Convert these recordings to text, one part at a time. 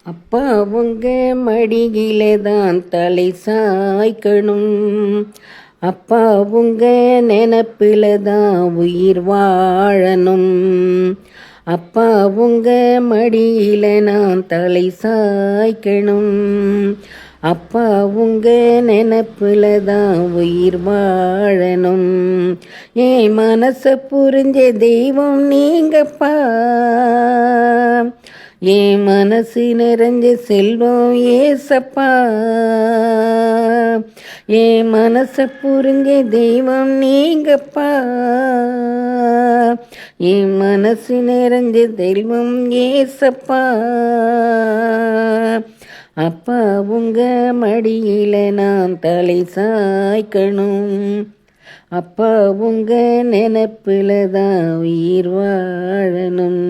அப்பா உங்க மடியில தான் தலை சாய்க்கணும். அப்பா உங்க நினப்பில தான் உயிர் வாழணும். அப்பா உங்க மடியில நான் தலை சாய்க்கணும். அப்பா உங்க நினப்பில தான் உயிர் வாழணும். என் மனசை புரிஞ்ச தெய்வம் நீங்கப்பா. என் மனசு நிறைஞ்ச செல்வம் ஏசப்பா. என் மனசை புரிஞ்ச தெய்வம் நீங்கப்பா. என் மனசு நிறைஞ்ச தெய்வம் ஏசப்பா. அப்பா உங்க மடியில நான் தலை சாய்க்கணும். அப்பா உங்க நினப்பில தான் உயிர் வாழணும்.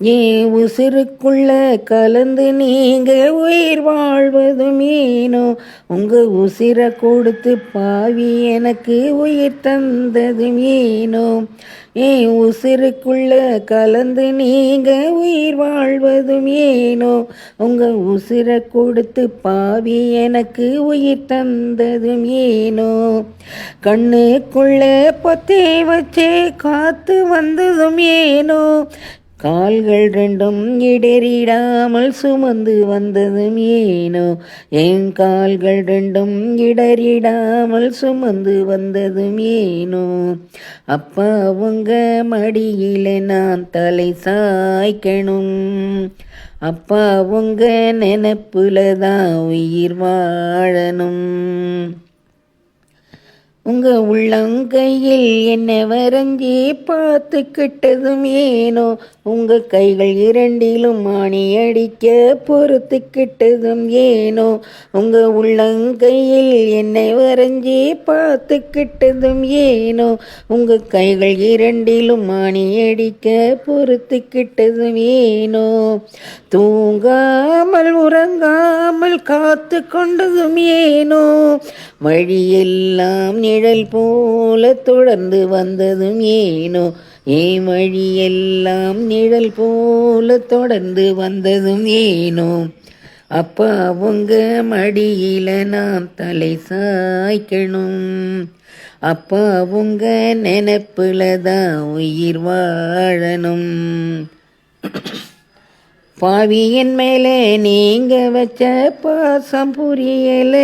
என் உசிருக்குள்ள கலந்து நீங்க உயிர் வாழ்வதும் ஏனோ. உங்க உசிரை கொடுத்து பாவி எனக்கு உயிர் தந்ததும் ஏனோ. என் உசிருக்குள்ள கலந்து நீங்க உயிர் வாழ்வதும் ஏனோ. உங்க உசிரை கொடுத்து பாவி எனக்கு உயிர் தந்ததும் ஏனோ. கண்ணுக்குள்ள பொத்தே வச்சே காத்து வந்ததும் ஏனோ. கால்கள் ரெண்டும் இடறிடாமல் சுமந்து வந்ததும் ஏனோ. என் கால்கள் ரெண்டும் இடறிடாமல் சுமந்து வந்ததும் ஏனோ. அப்பா உங்க மடியில நான் தலை சாய்க்கணும். அப்பா உங்க நினப்புல தான் உயிர் வாழணும். உங்க உள்ளங்கையில் என்ன வரைஞ்சி பார்த்துக்கிட்டதும் ஏனோ. உங்க கைகள் இரண்டிலும் ஆணி அடிக்க பொறுத்துக்கிட்டதும் ஏனோ. உங்க உள்ளங்கையில் என்னை வரைஞ்சி பார்த்துக்கிட்டதும் ஏனோ. உங்க கைகள் இரண்டிலும் ஆணி அடிக்க பொறுத்துக்கிட்டதும் ஏனோ. தூங்காமல் உறங்காமல் காத்து கொண்டதும் ஏனோ. வழியெல்லாம் நிழல் போல தொடர்ந்து வந்ததும் ஏனோ. ஏன் வழியெல்லாம் நிழல் போல தொடர்ந்து வந்ததும் ஏனோ. அப்பா உங்க மடியில நான் தலை சாய்க்கணும். அப்பா உங்க நினப்புல தான் உயிர் வாழணும். பாவியின் மேலே நீங்க வச்ச பாசம் புரியல.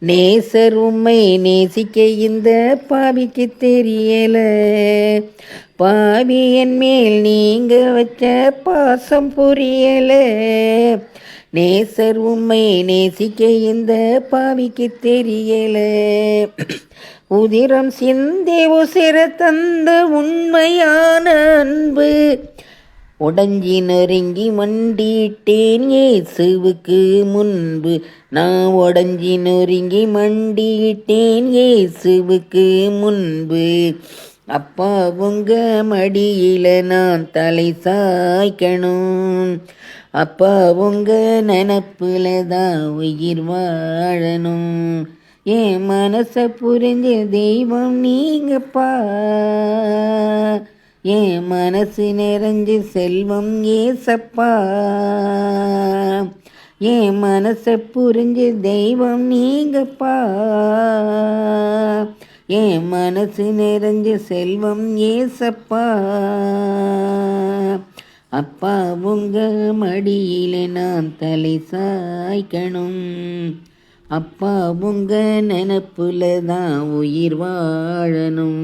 நேசர் உம்மை நேசிக்க இந்த பாவிக்கு தெரியல. பாவியின் மேல் நீங்க வச்ச பாசம் புரியல. நேசர் உம்மை நேசிக்க இந்த பாவிக்கு தெரியல. உதிரம் சிந்தி உசிர தந்த உண்மையான அன்பு. உடஞ்சி நொறுங்கி மண்டிட்டேன் இயேசுவுக்கு முன்பு. நான் உடஞ்சி நொறுங்கி மண்டிட்டேன் இயேசுவுக்கு முன்பு. அப்பா உங்க மடியில நான் தலை சாய்க்கணும். அப்பா உங்க நினப்புல தான் உயிர் வாழணும். என் மனசை புரிஞ்ச தெய்வம் நீங்கப்பா. என் மனசு நிறைஞ்சு செல்வம் ஏசப்பா. என் மனசை புரிஞ்சு தெய்வம் நீங்கப்பா. என் மனசு நிறைஞ்சு செல்வம் ஏசப்பா. அப்பா உங்க மடியில நான் தலை சாய்க்கணும். அப்பா உங்க நினப்புல தான் உயிர் வாழணும்.